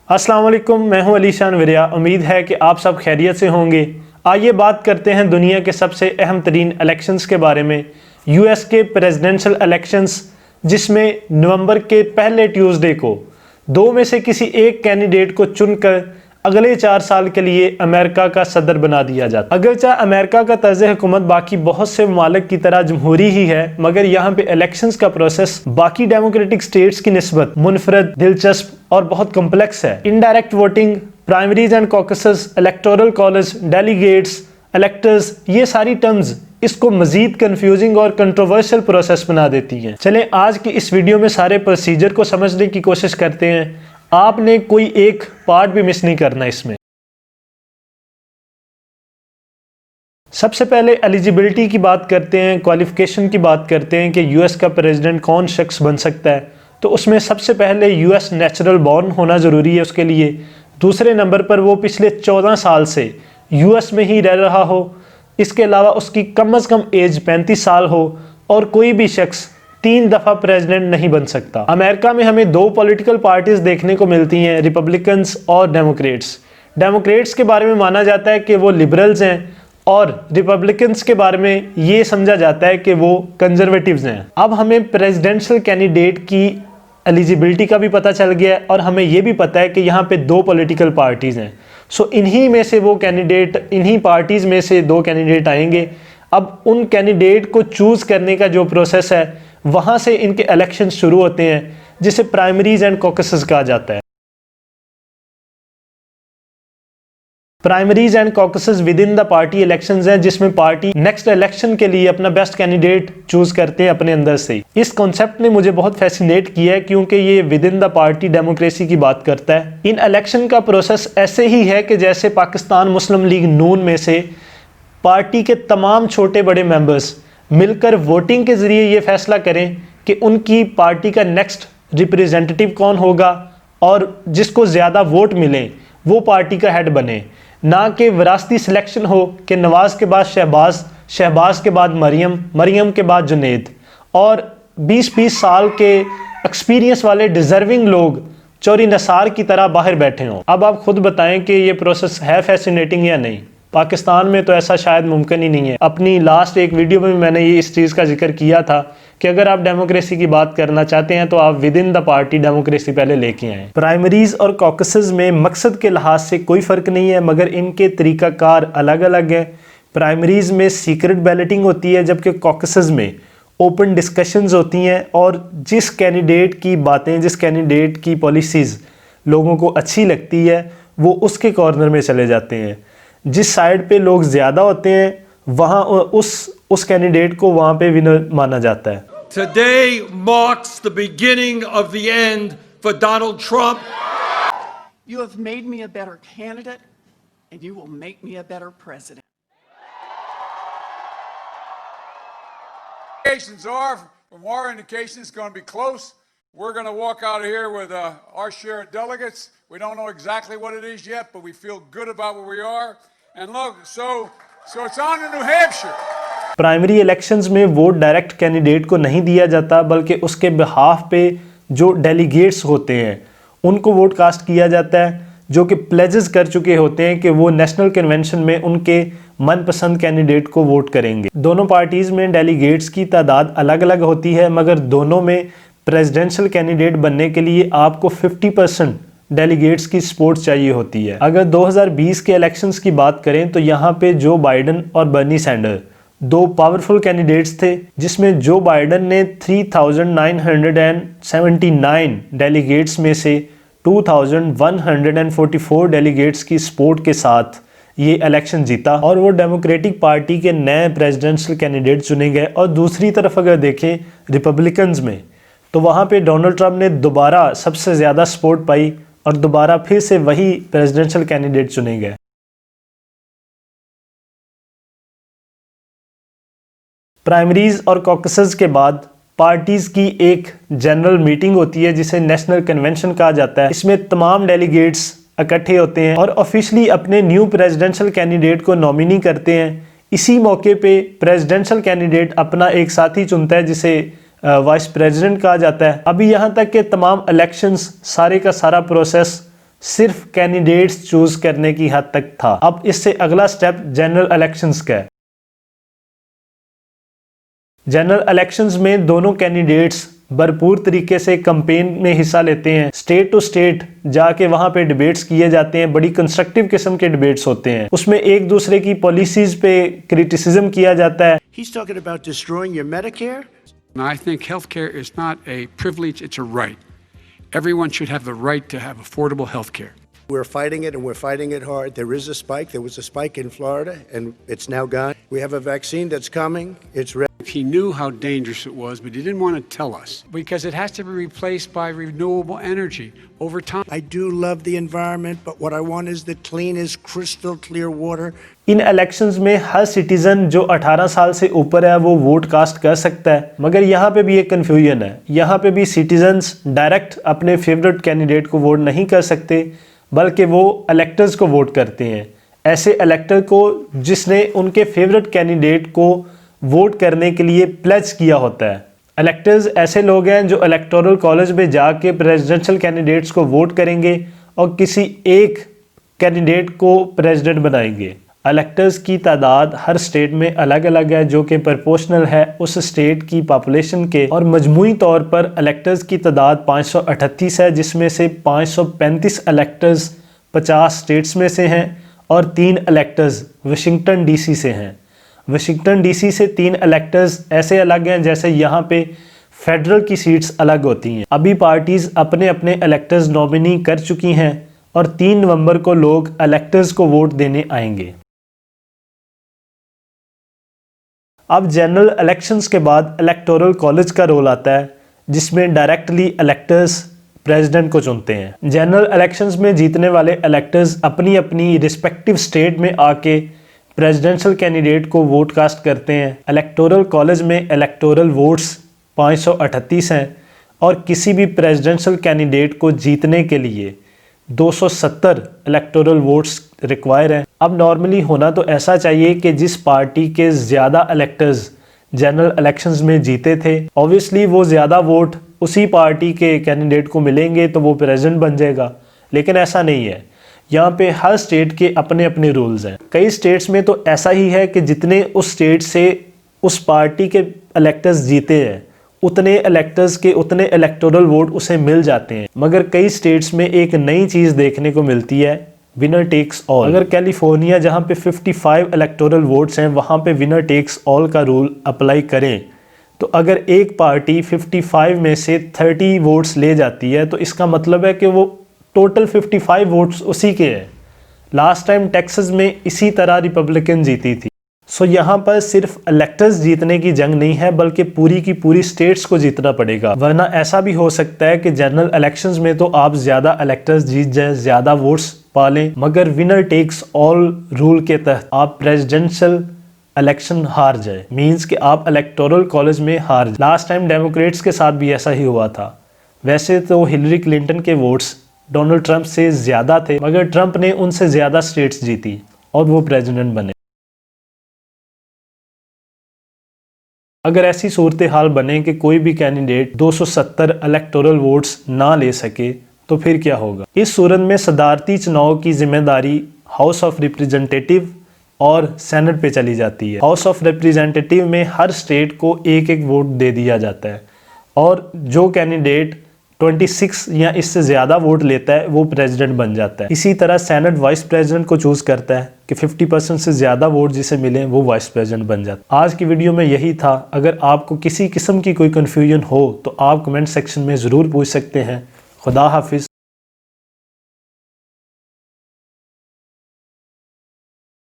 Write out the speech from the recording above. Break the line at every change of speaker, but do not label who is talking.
अस्सलाम वालेकुम, मैं हूं अलीशान विरिया। उम्मीद है कि आप सब खैरियत से होंगे। आइए बात करते हैं दुनिया के सबसे अहम तरीन इलेक्शंस के बारे में। यूएस के प्रेसिडेंशियल इलेक्शंस, जिसमें नवंबर के पहले ट्यूसडे को दो में से किसी एक कैंडिडेट को चुनकर अगले 4 साल के लिए अमेरिका का सदर बना दिया जाता। अगरचे अमेरिका का तर्ज हुकूमत बाकी बहुत से ममालिक की तरह जमहूरी ही है, मगर यहाँ पे इलेक्शंस का प्रोसेस बाकी डेमोक्रेटिक स्टेट्स की निस्बत मुनफरद, दिलचस्प और बहुत कम्प्लेक्स है। Indirect voting, primaries and caucuses, electoral college, delegates, electors, ये सारी टर्म्स इसको मजीद कंफ्यूजिंग और कंट्रोवर्शियल प्रोसेस बना देती हैं। चलें आज की इस वीडियो में सारे प्रोसीजर को समझने की कोशिश करते हैं। आपने कोई एक पार्ट भी मिस नहीं करना इसमें। सबसे एलिजिबिलिटी एलिजिबिलिटी की बात करते हैं, क्वालिफिकेशन की बात करते हैं कि यूएस का प्रेसिडेंट कौन शख्स बन सकता है। तो उसमें सबसे पहले यूएस नेचुरल बॉर्न होना ज़रूरी है उसके लिए। दूसरे नंबर पर वो पिछले 14 साल से यूएस में ही रह रहा हो। इसके अलावा उसकी कम से कम एज 35 साल हो और कोई भी शख्स 3 दफ़ा प्रेसिडेंट नहीं बन सकता। अमेरिका में हमें 2 पॉलिटिकल पार्टीज देखने को मिलती हैं, रिपब्लिकन्स और डेमोक्रेट्स। डेमोक्रेट्स के बारे में माना जाता है कि वो लिबरल्स हैं और रिपब्लिकन्स के बारे में ये समझा जाता है कि वो कंजर्वेटिव्स हैं। अब हमें प्रेसिडेंशियल कैंडिडेट की एलिजिबिलिटी का भी पता चल गया है और हमें ये भी पता है कि यहाँ पे 2 पॉलिटिकल पार्टीज हैं। सो इन्हीं में से वो कैंडिडेट, इन्हीं पार्टीज में से 2 कैंडिडेट आएंगे। अब उन कैंडिडेट को चूज करने का जो प्रोसेस है, वहां से इनके इलेक्शन शुरू होते हैं, जिसे प्राइमरीज एंड कॉकसेस कहा जाता है। Primaries and caucuses within the party elections हैं, जिसमें पार्टी नेक्स्ट इलेक्शन के लिए अपना बेस्ट कैंडिडेट चूज करते हैं अपने अंदर से। इस कॉन्सेप्ट ने मुझे बहुत फैसिनेट किया है क्योंकि ये with in the party democracy की बात करता है। इन इलेक्शन का प्रोसेस ऐसे ही है कि जैसे पाकिस्तान मुस्लिम लीग नून में से पार्टी के तमाम छोटे बड़े मेंबर्स मिलकर वोटिंग के जरिए ये फैसला करें कि उनकी पार्टी का नेक्स्ट रिप्रेजेंटेटिव कौन होगा और जिसको ज़्यादा वोट मिले वो पार्टी का हेड बने। ना कि विरासती सिलेक्शन हो कि नवाज के बाद शहबाज, शहबाज के बाद मरियम, मरियम के बाद जुनेद और 20-20 साल के एक्सपीरियंस वाले डिजर्विंग लोग चोरी नसार की तरह बाहर बैठे हों। अब आप खुद बताएं कि ये प्रोसेस है फैसिनेटिंग या नहीं। पाकिस्तान में तो ऐसा शायद मुमकिन ही नहीं है। अपनी लास्ट एक वीडियो में मैंने ये इस चीज़ का जिक्र किया था कि अगर आप डेमोक्रेसी की बात करना चाहते हैं तो आप with in the party democracy पहले लेके आएँ। प्राइमरीज और कॉकसेस में मकसद के लिहाज से कोई फ़र्क नहीं है, मगर इनके तरीक़ाकार अलग अलग है। प्राइमरीज में सीक्रेट बैलेटिंग होती है, जबकि कॉकसेस में ओपन डिस्कशंस होती हैं और जिस कैंडिडेट की बातें, जिस कैंडिडेट की पॉलिसीज़ लोगों को अच्छी लगती है वो उसके कॉर्नर में चले जाते हैं। जिस साइड पे लोग ज़्यादा होते हैं वहाँ उस कैंडिडेट को वहाँ पे विनर माना जाता है।
Today marks the beginning of the end for Donald Trump.
You have made me a better candidate and you will make me a better president.
Indications are, from our indications, it's going to be close. We're going to walk out of here with our share of delegates. We don't know exactly what it is yet, but we feel good about where we are. And look, so it's on to New Hampshire.
Primary elections में vote direct candidate को नहीं दिया जाता, बल्कि उसके behalf पे जो delegates होते हैं उनको वोट कास्ट किया जाता है, जो कि प्लेजेस कर चुके होते हैं कि वो नेशनल कन्वेंशन में उनके मनपसंद कैंडिडेट को वोट करेंगे। दोनों पार्टीज़ में डेलीगेट्स की तादाद अलग अलग होती है, मगर दोनों में प्रेसिडेंशियल कैंडिडेट बनने के लिए आपको 50% डेलीगेट्स की सपोर्ट चाहिए होती है। अगर 2020 के इलेक्शंस की बात करें तो यहाँ पे जो बाइडन और बर्नी सैंडर 2 पावरफुल कैंडिडेट्स थे, जिसमें जो बाइडन ने 3,979 डेलीगेट्स में से 2,144 डेलीगेट्स की सपोर्ट के साथ ये इलेक्शन जीता और वो डेमोक्रेटिक पार्टी के नए प्रेसिडेंशियल कैंडिडेट चुने गए। और दूसरी तरफ अगर देखें रिपब्लिकन्स में, तो वहाँ पे डोनाल्ड ट्रंप ने दोबारा सबसे ज़्यादा सपोर्ट पाई और दोबारा फिर से वही प्रेसिडेंशियल कैंडिडेट चुने गए। प्राइमरीज और कॉकसेस के बाद पार्टीज की एक जनरल मीटिंग होती है जिसे नेशनल कन्वेंशन कहा जाता है। इसमें तमाम डेलीगेट्स इकट्ठे होते हैं और ऑफिशियली अपने न्यू प्रेसिडेंशियल कैंडिडेट को नॉमिनी करते हैं। इसी मौके पे प्रेसिडेंशियल कैंडिडेट अपना एक साथी चुनता है जिसे वाइस प्रेसिडेंट कहा जाता है। अभी यहाँ तक कि तमाम इलेक्शंस, सारे का सारा प्रोसेस सिर्फ कैंडिडेट्स चूज करने की हद तक था। अब इससे अगला स्टेप जनरल इलेक्शंस का है। जनरल इलेक्शंस में दोनों कैंडिडेट्स भरपूर तरीके से कैंपेन में हिस्सा लेते हैं। स्टेट टू स्टेट जाके वहां पे डिबेट्स किए जाते हैं, बड़ी कंस्ट्रक्टिव किस्म के डिबेट्स होते हैं। उसमें एक दूसरे की पॉलिसीज पे क्रिटिसिज्म किया जाता है।
He's talking about destroying your Medicare.
And I think healthcare is not a privilege, it's a right. Everyone should have the right to have affordable healthcare.
We're fighting it and we're fighting it hard. There is a spike. There was a spike in Florida and it's now gone. We have a vaccine that's coming. It's ready.
He knew how dangerous it was, but he didn't want to tell us because it has to be replaced by renewable energy over time.
I do love the environment, but what I want is the cleanest, crystal clear water.
In elections में हर citizen जो 18 साल से ऊपर है वो vote cast कर सकता है, मगर यहाँ पे भी एक कंफ्यूजन है। यहाँ पे भी सिटीजन्स डायरेक्ट अपने फेवरेट कैंडिडेट को वोट नहीं कर सकते, बल्कि वो इलेक्टर्स को वोट करते हैं। ऐसे इलेक्टर को जिसने उनके फेवरेट कैंडिडेट को वोट करने के लिए प्लेज किया होता है। इलेक्टर्स ऐसे लोग हैं जो इलेक्टोरल कॉलेज में जाके प्रेसिडेंशियल कैंडिडेट्स को वोट करेंगे और किसी एक कैंडिडेट को प्रेसिडेंट बनाएंगे। इलेक्टर्स की तादाद हर स्टेट में अलग अलग है, जो कि प्रोपोर्शनल है उस स्टेट की पॉपुलेशन के, और मजमूई तौर पर इलेक्टर्स की तादाद 538 है, जिसमें से 535 इलेक्टर्स 50 स्टेट्स में से हैं और 3 इलेक्टर्स वाशिंगटन डीसी से हैं। वाशिंगटन डीसी से 3 इलेक्टर्स ऐसे अलग हैं जैसे यहाँ पे फेडरल की सीट्स अलग होती हैं। अभी पार्टीज अपने अपने इलेक्टर्स नॉमिनी कर चुकी हैं और 3 नवंबर को लोग इलेक्टर्स को वोट देने आएंगे। अब जनरल इलेक्शंस के बाद इलेक्टोरल कॉलेज का रोल आता है, जिसमें डायरेक्टली इलेक्टर्स प्रेसिडेंट को चुनते हैं। जनरल इलेक्शंस में जीतने वाले इलेक्टर्स अपनी अपनी रिस्पेक्टिव स्टेट में आके प्रेसिडेंशियल कैंडिडेट को वोट कास्ट करते हैं। इलेक्टोरल कॉलेज में इलेक्टोरल वोट्स 538 हैं और किसी भी प्रेसिडेंशियल कैंडिडेट को जीतने के लिए 270 इलेक्टोरल वोट्स रिक्वायर हैं। अब नॉर्मली होना तो ऐसा चाहिए कि जिस पार्टी के ज़्यादा इलेक्टर्स जनरल इलेक्शंस में जीते थे, ऑब्वियसली वो ज़्यादा वोट उसी पार्टी के कैंडिडेट को मिलेंगे तो वो प्रेसिडेंट बन जाएगा, लेकिन ऐसा नहीं है। यहाँ पे हर स्टेट के अपने अपने रूल्स हैं। कई स्टेट्स में तो ऐसा ही है कि जितने उस स्टेट से उस पार्टी के इलेक्टर्स जीते हैं उतने इलेक्टर्स के उतने इलेक्टोरल वोट उसे मिल जाते हैं। मगर कई स्टेट्स में एक नई चीज़ देखने को मिलती है, विनर टेक्स ऑल। अगर कैलिफोर्निया जहाँ पे 55 इलेक्टोरल वोट्स हैं वहाँ पे विनर टेक्स ऑल का रूल अप्लाई करें, तो अगर एक पार्टी 55 में से 30 वोट्स ले जाती है तो इसका मतलब है कि वो टोटल 55 वोट्स उसी के हैं। लास्ट टाइम टेक्सास में इसी तरह रिपब्लिकन जीती थी। सो यहाँ पर सिर्फ इलेक्टर्स जीतने की जंग नहीं है, बल्कि पूरी की पूरी स्टेट्स को जीतना पड़ेगा, वरना ऐसा भी हो सकता है कि जनरल इलेक्शंस में तो आप ज़्यादा इलेक्टर्स जीत जाए, ज़्यादा वोट्स पा लें, मगर विनर टेक्स ऑल रूल के तहत आप प्रेसिडेंशियल इलेक्शन हार जाए, मींस कि आप इलेक्टोरल कॉलेज में हार जाए। लास्ट टाइम डेमोक्रेट्स के साथ भी ऐसा ही हुआ था। वैसे तो हिलरी क्लिंटन के वोट्स डोनाल्ड ट्रंप से ज़्यादा थे, मगर ट्रंप ने उनसे ज़्यादा स्टेट्स जीती और वो प्रेसिडेंट बने। अगर ऐसी सूरत हाल बने कि कोई भी कैंडिडेट 270 इलेक्टोरल वोट्स ना ले सके तो फिर क्या होगा? इस सूरत में सदारती चुनाव की जिम्मेदारी हाउस ऑफ रिप्रेजेंटेटिव और सेनेट पे चली जाती है। हाउस ऑफ रिप्रेजेंटेटिव में हर स्टेट को एक एक वोट दे दिया जाता है और जो कैंडिडेट 26 या इससे ज़्यादा वोट लेता है वो प्रेसिडेंट बन जाता है। इसी तरह सेनेट वाइस प्रेसिडेंट को चूज़ करता है कि 50% से ज़्यादा वोट जिसे मिले वो वाइस प्रेसिडेंट बन जाता है। आज की वीडियो में यही था। अगर आपको किसी किस्म की कोई कन्फ्यूजन हो तो आप कमेंट सेक्शन में ज़रूर पूछ सकते हैं। खुदा हाफिज़।